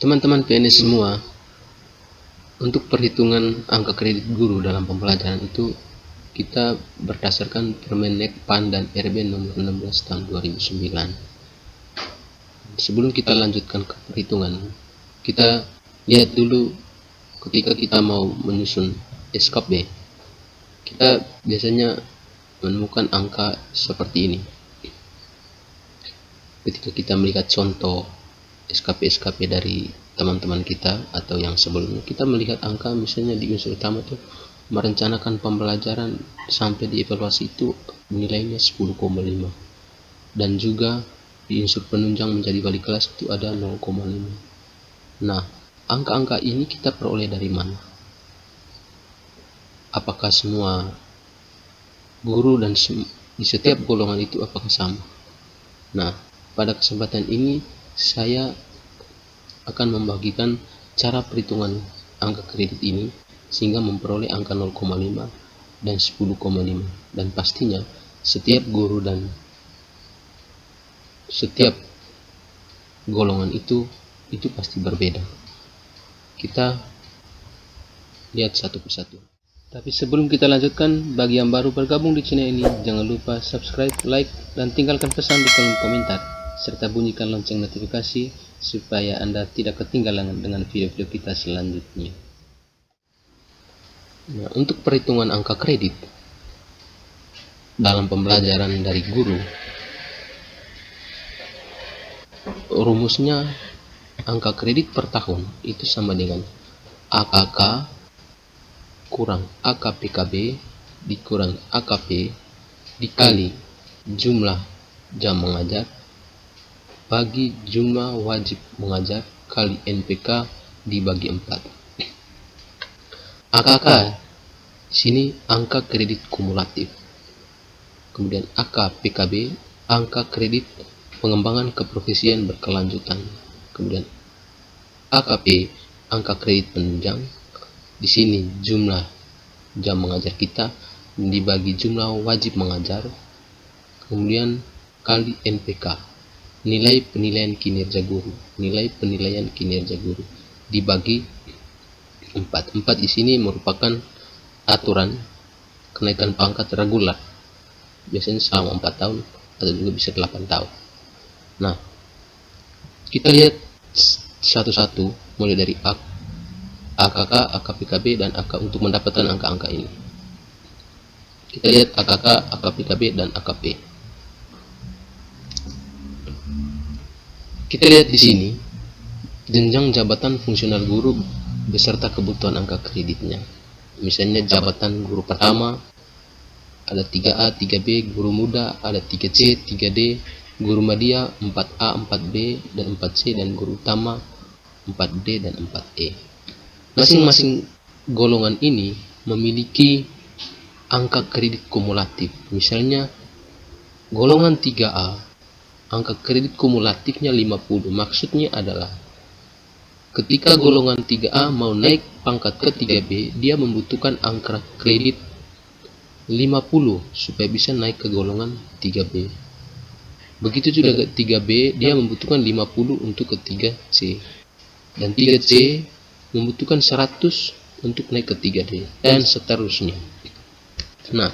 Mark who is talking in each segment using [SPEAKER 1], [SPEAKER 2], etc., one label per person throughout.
[SPEAKER 1] Teman-teman PNS semua, untuk perhitungan angka kredit guru dalam pembelajaran itu kita berdasarkan Permenek PAN dan RB nomor 16 tahun 2009. Sebelum kita lanjutkan ke perhitungan, kita lihat dulu ketika kita mau menyusun SKP, kita biasanya menemukan angka seperti ini. Ketika kita melihat contoh SKP dari teman-teman kita atau yang sebelumnya, kita melihat angka misalnya di unsur utama tuh merencanakan pembelajaran sampai dievaluasi itu nilainya 10,5, dan juga di unsur penunjang menjadi wali kelas itu ada 0,5. Nah, angka-angka ini kita peroleh dari mana? Apakah semua guru dan di setiap golongan itu apakah sama? Nah, pada kesempatan ini saya akan membagikan cara perhitungan angka kredit ini sehingga memperoleh angka 0,5 dan 10,5, dan pastinya setiap guru dan setiap golongan itu pasti berbeda. Kita lihat satu persatu. Tapi sebelum kita lanjutkan, bagi yang baru bergabung di channel ini, jangan lupa subscribe, like, dan tinggalkan pesan di kolom komentar, serta bunyikan lonceng notifikasi supaya Anda tidak ketinggalan dengan video-video kita selanjutnya. Nah, untuk perhitungan angka kredit dalam pembelajaran dari guru, rumusnya angka kredit per tahun itu sama dengan AKK kurang AKPKB dikurang AKP dikali jumlah jam mengajar bagi jumlah wajib mengajar kali NPK dibagi 4. AKK sini angka kredit kumulatif. Kemudian AKPKB angka kredit pengembangan keprofesian berkelanjutan. Kemudian AKP angka kredit penunjang. Di sini jumlah jam mengajar kita dibagi jumlah wajib mengajar, kemudian kali NPK, nilai penilaian kinerja guru, dibagi 4. 4 di sini merupakan aturan kenaikan pangkat reguler, biasanya selama 4 tahun atau juga bisa 8 tahun. Nah, kita lihat satu-satu mulai dari AKK, AKPKB, dan AK untuk mendapatkan angka-angka ini. Kita lihat AKK, AKPKB, dan AKP. Kita lihat di sini jenjang jabatan fungsional guru beserta kebutuhan angka kreditnya. Misalnya jabatan guru pertama ada 3A, 3B, guru muda ada 3C, 3D, guru media 4A, 4B, dan 4C, dan guru utama 4D dan 4E. Masing-masing golongan ini memiliki angka kredit kumulatif. Misalnya golongan 3A, angka kredit kumulatifnya 50. Maksudnya adalah ketika golongan 3A mau naik pangkat ke 3B, dia membutuhkan angka kredit 50 supaya bisa naik ke golongan 3B. Begitu juga ke 3B, dia membutuhkan 50 untuk ke 3C. Dan 3C membutuhkan 100 untuk naik ke 3D, dan seterusnya. Nah,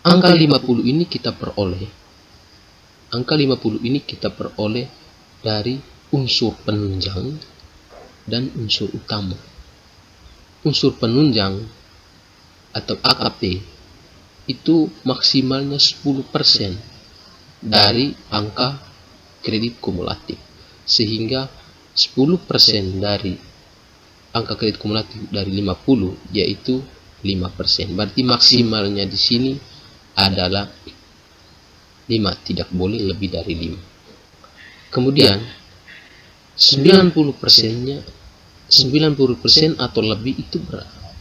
[SPEAKER 1] angka 50 ini kita peroleh. Angka 50 ini kita peroleh dari unsur penunjang dan unsur utama. Unsur penunjang atau AKP itu maksimalnya 10% dari angka kredit kumulatif, sehingga 10% dari angka kredit kumulatif dari 50 yaitu 5%. Berarti maksimalnya di sini adalah 5, tidak boleh lebih dari 5. Kemudian 90% atau lebih itu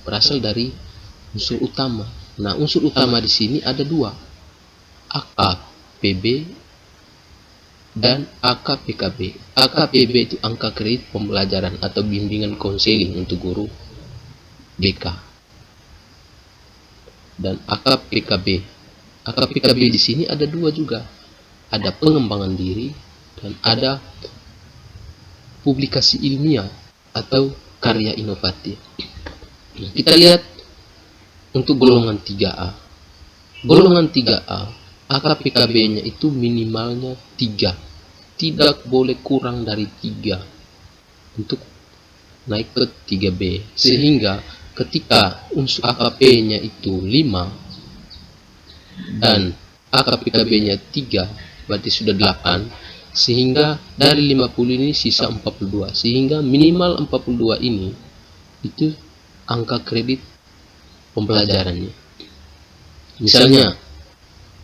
[SPEAKER 1] berasal dari unsur utama. Nah, unsur utama di sini ada 2, AKPB dan AKPKB. AKPB itu angka kredit pembelajaran atau bimbingan konseling untuk guru BK. Dan AKPKB di sini ada 2 juga. Ada pengembangan diri dan ada publikasi ilmiah atau karya inovatif. Nah, kita lihat untuk golongan 3A. Golongan 3A, AKPKB-nya itu minimalnya 3. Tidak boleh kurang dari 3 untuk naik ke 3B. Sehingga ketika unsur AKP-nya itu 5 dan AKPKB-nya 3, berarti sudah 8. Sehingga dari 50 ini sisa 42. Sehingga minimal 42 ini itu angka kredit pembelajarannya. Misalnya,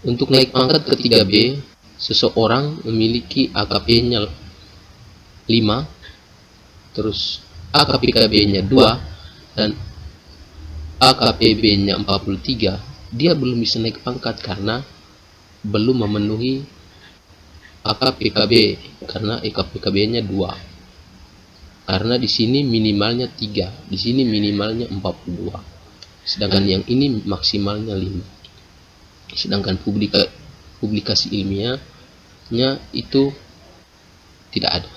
[SPEAKER 1] untuk naik pangkat ke 3B, seseorang memiliki AKP-nya 5, terus AKPKB-nya 2, dan AKPB-nya 43, dia belum bisa naik pangkat karena belum memenuhi AKPKB, karena AKPKB-nya 2. Karena di sini minimalnya 3, di sini minimalnya 42. Sedangkan yang ini maksimalnya 5. Sedangkan publikasi ilmiahnya itu tidak ada.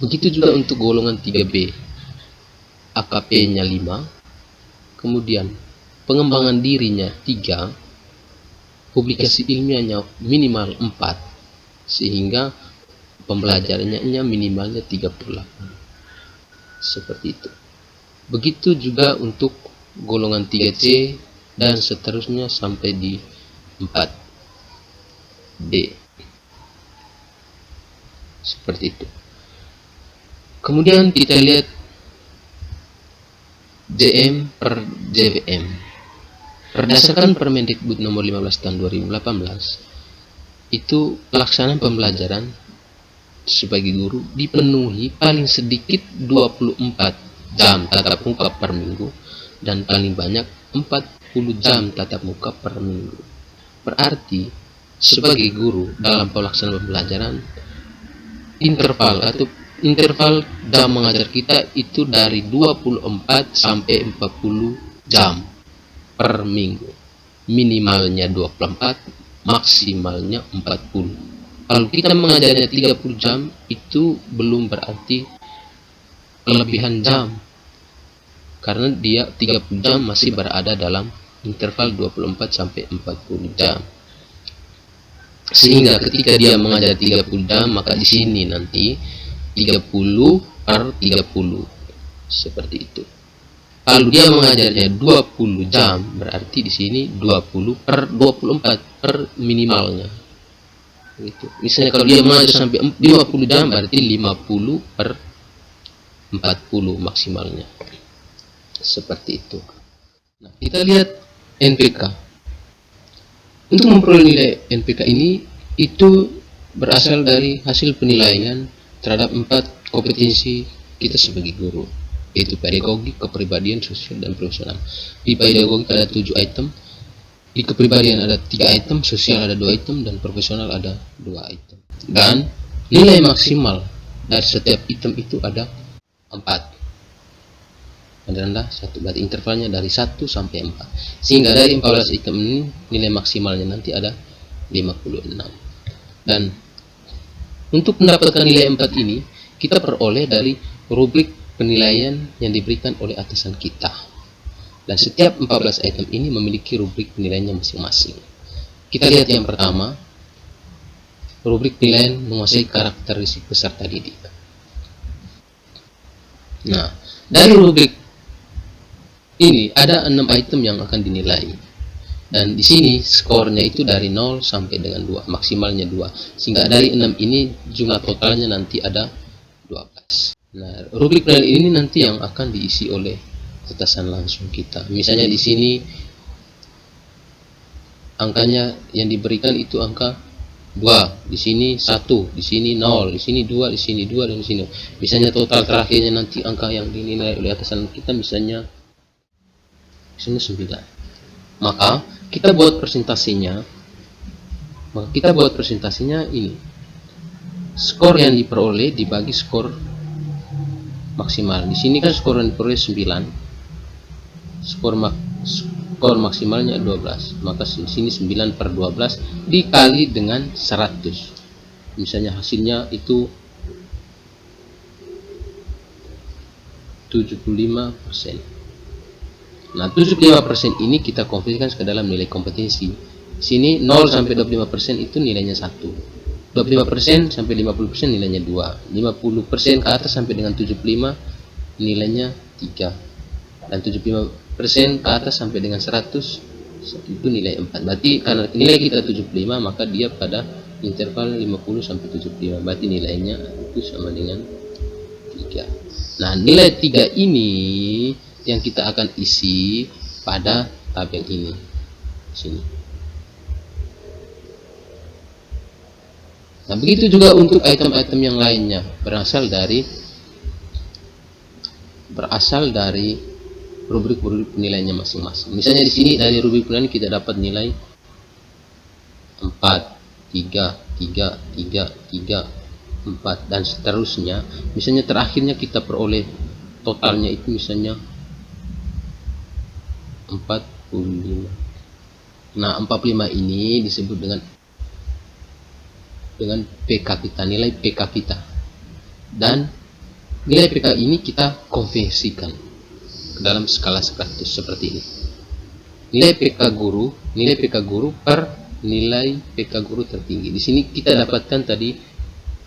[SPEAKER 1] Begitu juga untuk golongan 3B. AKP-nya 5, kemudian pengembangan dirinya 3, publikasi ilmiahnya minimal 4, sehingga pembelajarannya minimalnya 38. Seperti itu. Begitu juga untuk golongan 3C dan seterusnya sampai di 4D. Seperti itu. Kemudian kita lihat JM per JVM. Berdasarkan Permendikbud nomor 15 tahun 2018, itu pelaksanaan pembelajaran sebagai guru dipenuhi paling sedikit 24 jam tatap muka per minggu dan paling banyak 40 jam tatap muka per minggu. Berarti sebagai guru dalam pelaksanaan pembelajaran, interval jam mengajar kita itu dari 24 sampai 40 jam per minggu. Minimalnya 24, maksimalnya 40. Kalau kita mengajarnya 30 jam, itu belum berarti kelebihan jam. Karena dia 30 jam masih berada dalam interval 24 sampai 40 jam. Sehingga ketika dia mengajar 30 jam, maka di sini nanti 30 per 30. Seperti itu. Kalau dia mengajarnya 20 jam, berarti di sini 20 per 24 per minimalnya. Gitu. Misalnya kalau dia mengajar sampai 50 jam, berarti 50 per 40 maksimalnya. Seperti itu. Nah, kita lihat NPK. Untuk memperoleh nilai NPK ini, itu berasal dari hasil penilaian terhadap 4 kompetensi kita sebagai guru, yaitu pedagogik, kepribadian, sosial, dan profesional. Di pedagogik ada 7 item, di kepribadian ada 3 item, sosial ada 2 item, dan profesional ada 2 item. Dan nilai maksimal dari setiap item itu ada 4. Adalah 1, berarti intervalnya dari 1 sampai 4. Sehingga dari 14 item ini nilai maksimalnya nanti ada 56. Dan untuk mendapatkan nilai 4 ini, kita peroleh dari rubrik penilaian yang diberikan oleh atasan kita. Dan setiap 14 item ini memiliki rubrik penilaiannya masing-masing. Kita lihat yang pertama, rubrik penilaian menguasai karakteristik peserta didik. Nah, dari rubrik ini ada 6 item yang akan dinilai. Dan di sini skornya itu dari 0 sampai dengan 2, maksimalnya 2. Sehingga dari 6 ini jumlah totalnya nanti ada 12. Nah, rubrik penilaian ini nanti yang akan diisi oleh atasan langsung kita. Misalnya di sini angkanya yang diberikan itu angka 2, di sini 1, di sini 0, di sini 2, di sini 2, dan di sini. Misalnya total terakhirnya nanti angka yang dinilai oleh atasan kita misalnya 9. Maka kita buat presentasinya. Ini. Skor yang diperoleh dibagi skor maksimal. Di sini kan skor yang diperoleh 9. Skor maksimalnya 12. Maka di sini 9 per 12 dikali dengan 100. misalnya hasilnya itu 75%. Nah, 75% ini kita konversikan ke dalam nilai kompetensi. Sini 0 sampai 25% itu nilainya 1. 25% sampai 50% nilainya 2. 50% ke atas sampai dengan 75 nilainya 3. Dan 75% ke atas sampai dengan 100 itu nilai 4. Berarti karena nilai kita 75, maka dia pada interval 50 sampai 75. Berarti nilainya itu sama dengan 3. Nah, nilai 3 ini yang kita akan isi pada tabel ini. Sini. Nah, begitu juga untuk item-item yang lainnya berasal dari rubrik-rubrik penilaiannya masing-masing. Misalnya di sini dari rubrik penilaian kita dapat nilai 4, 3, 3, 3, 3, 4 dan seterusnya. Misalnya terakhirnya kita peroleh totalnya itu misalnya 45. Nah, 45 ini disebut dengan PK kita, nilai PK kita. Dan nilai PK ini kita konversikan ke dalam skala 100 seperti ini. Nilai PK guru per nilai PK guru tertinggi. Di sini kita dapatkan tadi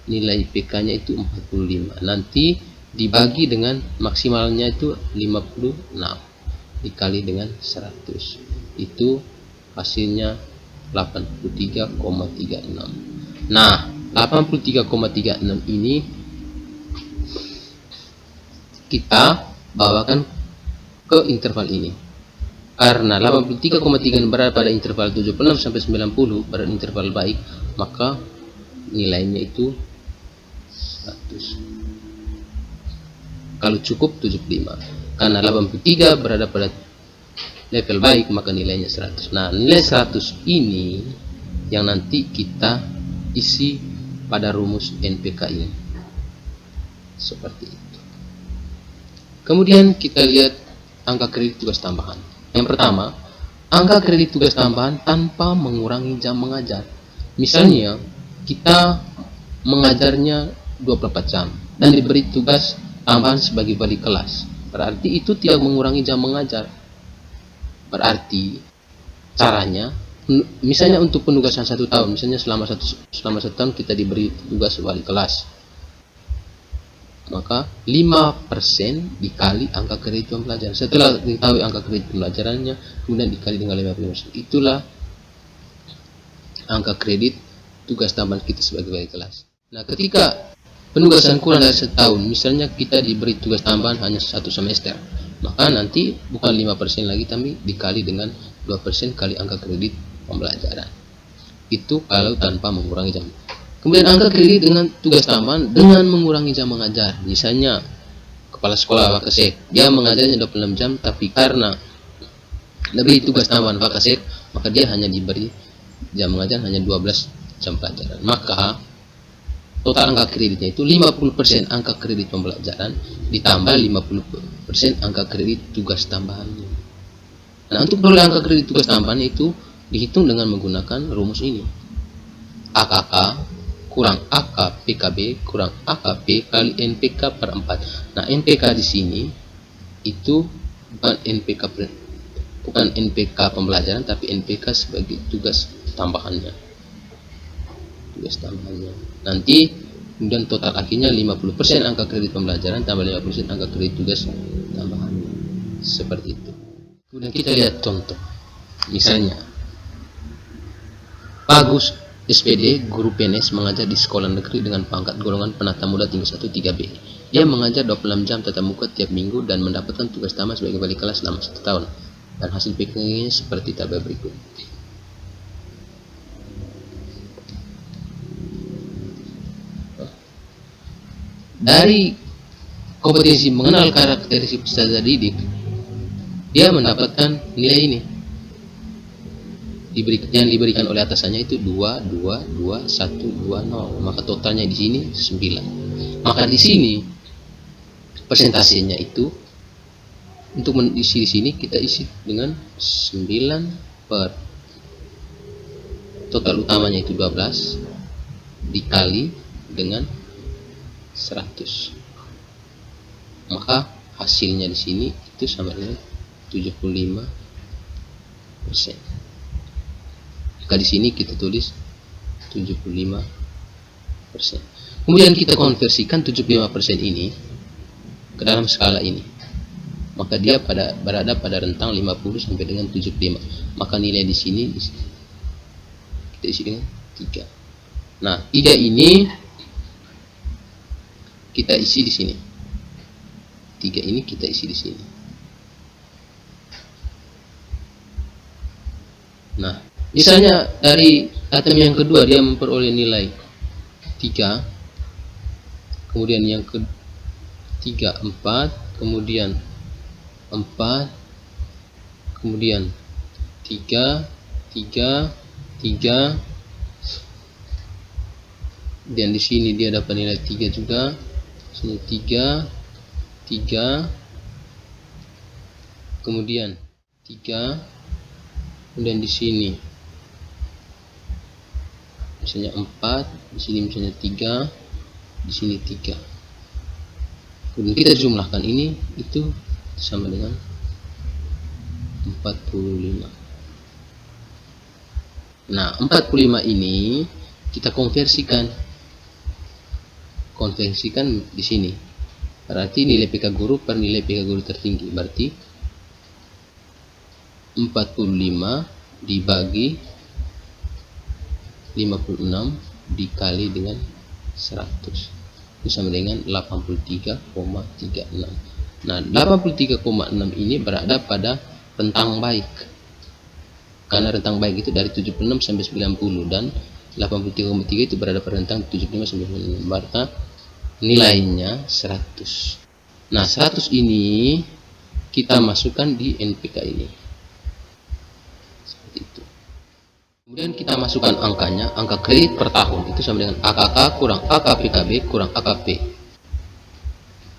[SPEAKER 1] nilai PK-nya itu 45. Nanti dibagi dengan maksimalnya itu 56 dikali dengan 100. Itu hasilnya 83,36. Nah, 83,36 ini kita bawakan ke interval ini. Karena 83,3 berada pada interval 76 sampai 90 pada interval baik, maka nilainya itu 100. Kalau cukup 75. Karena 83 berada pada level baik, maka nilainya 100. Nah, nilai 100 ini yang nanti kita isi pada rumus NPK ini. Seperti itu. Kemudian kita lihat angka kredit tugas tambahan. Yang pertama, angka kredit tugas tambahan tanpa mengurangi jam mengajar. Misalnya, kita mengajarnya 24 jam dan diberi tugas tambahan sebagai wali kelas. Berarti itu tidak mengurangi jam mengajar. Berarti caranya, misalnya untuk penugasan 1 tahun, misalnya selama satu tahun kita diberi tugas wali kelas, maka 5% dikali angka kredit pembelajaran. Setelah diketahui angka kredit pembelajarannya, kemudian dikali dengan 50%. Itulah angka kredit tugas tambahan kita sebagai wali kelas. Nah, ketika penugasan kurang dari setahun, misalnya kita diberi tugas tambahan hanya 1 semester, maka nanti bukan 5% lagi, tapi dikali dengan 2% kali angka kredit pembelajaran. Itu kalau tanpa mengurangi jam. Kemudian angka kredit dengan tugas tambahan dengan mengurangi jam mengajar. Misalnya kepala sekolah Wakasek, dia mengajarnya 26 jam, tapi karena lebih tugas tambahan Wakasek, maka dia hanya diberi jam mengajar hanya 12 jam pelajaran. Maka total angka kreditnya itu 50% angka kredit pembelajaran ditambah 50% angka kredit tugas tambahannya. Nah, untuk peroleh angka kredit tugas tambahan itu dihitung dengan menggunakan rumus ini. AKK kurang AK PKB kurang AKP kali NPK per 4. Nah, NPK di sini itu bukan NPK pembelajaran, tapi NPK sebagai tugas tambahannya. Nanti kemudian total akhirnya 50% angka kredit pembelajaran tambah 50% angka kredit tugas tambahan. Seperti itu. Kemudian kita lihat contoh. Misalnya Bagus SPD, guru PNS, mengajar di sekolah negeri dengan pangkat golongan penata muda tingkat 1 3B. Dia mengajar 26 jam tatap muka tiap minggu dan mendapatkan tugas tambahan sebagai wali kelas selama 1 tahun. Dan hasil PK-nya seperti tabel berikut. Dari kompetensi mengenal karakteristik peserta didik, dia mendapatkan nilai ini. Yang diberikan oleh atasannya itu 2, 2, 2, 1, 2, 0. Maka totalnya di sini 9. Maka di sini persentasenya itu untuk mengisi di sini kita isi dengan 9 per total utamanya itu 12 dikali dengan 100. Maka hasilnya di sini itu sama dengan 75%. Maka di sini kita tulis 75%. Kemudian kita konversikan 75% ini ke dalam skala ini. Maka dia berada pada rentang 50 sampai dengan 75. Maka nilai di sini kita isi dengan 3. Nah, 3 ini kita isi di sini. 3 ini kita isi di sini. Nah, misalnya dari item yang kedua dia memperoleh nilai 3, kemudian yang ketiga 4, kemudian 4, kemudian 3, 3, 3, dan di sini dia dapat nilai 3 juga. Sini 3, 3, kemudian 3, kemudian di sini misalnya 4, di sini misalnya 3, di sini 3. Kemudian kita jumlahkan ini, itu sama dengan 45. Nah, 45 ini kita konversikan di sini. Berarti nilai PK guru per nilai PK guru tertinggi. Berarti 45 dibagi 56 dikali dengan 100. Itu sama dengan 83,36. Nah, 83,6 ini berada pada rentang baik. Karena rentang baik itu dari 76 sampai 90 dan 83,3 itu berada pada rentang 75 sampai 90. Berarti nilainya 100. Nah, 100 ini kita masukkan di NPK ini. Seperti itu. Kemudian kita masukkan angkanya, angka kredit per tahun itu sama dengan AKK kurang AKPKB kurang AKP.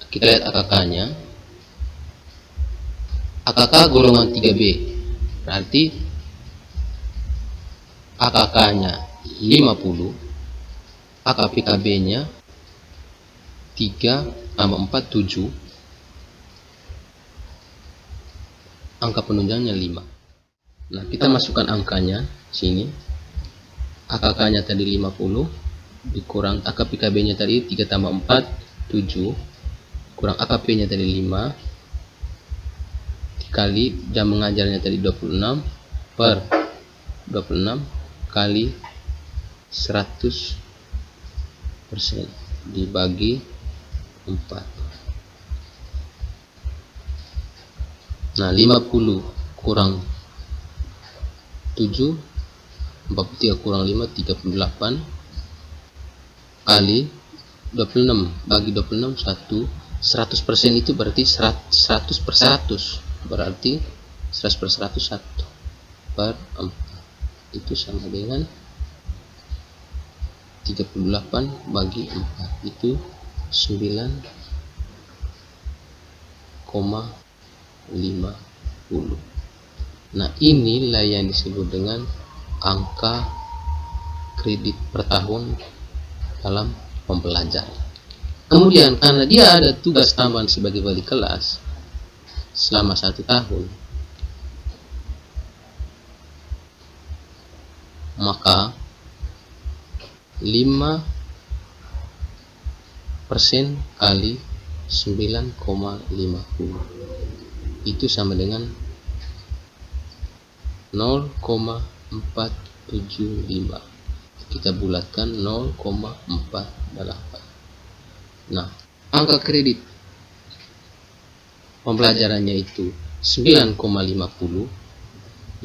[SPEAKER 1] Kita lihat AKK-nya. AKK golongan 3B. Berarti AKK-nya 50, AKPKB-nya 3 tambah 4, 7, angka penunjangnya 5. Nah, kita masukkan angkanya sini. AKK-nya tadi 50 dikurang AKPKB-nya tadi 3 tambah 4, 7, kurang AKP-nya tadi 5 dikali jam mengajarnya tadi 26 per 26 kali 100% dibagi 4. Nah, 50 kurang 7, 43 kurang 5, 38 kali 26 bagi 26 1. 100% itu berarti 100 per 100. Berarti 100 per 100 1 per 4. Itu sama dengan 38 bagi 4. Itu 9,50. Nah, inilah yang disebut dengan angka kredit per tahun dalam pembelajaran. Kemudian karena dia ada tugas tambahan sebagai wali kelas selama 1 tahun, maka 5% kali 9,50 itu sama dengan 0,475. Kita bulatkan 0,48. Nah, angka kredit pembelajarannya itu 9,50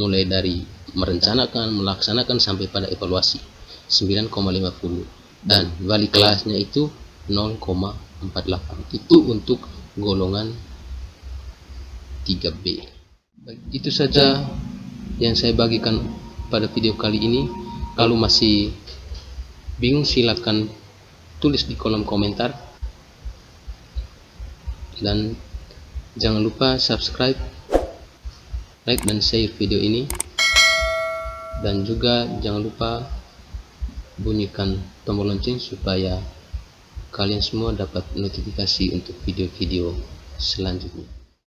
[SPEAKER 1] mulai dari merencanakan, melaksanakan sampai pada evaluasi 9,50, dan wali kelasnya itu 0,48. Itu untuk golongan 3B. Itu saja yang saya bagikan pada video kali ini. Kalau masih bingung silakan tulis di kolom komentar. Dan jangan lupa subscribe, like dan share video ini, dan juga jangan lupa bunyikan tombol lonceng supaya kalian semua dapat notifikasi untuk video-video selanjutnya.